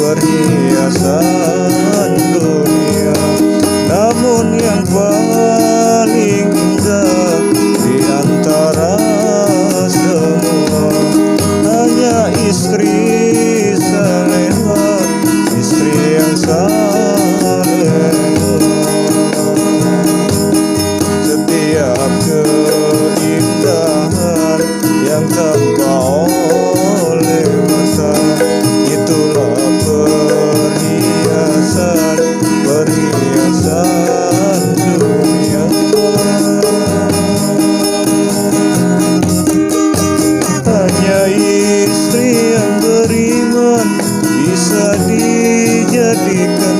perhiasan dunia. Namun yang paling indah di antara semua hanya istri saleha, istri yang saleha. Setiap keindahan yang tampak oleh mata, itulah perhiasan dunia. Hanya istri yang beriman bisa dijadikan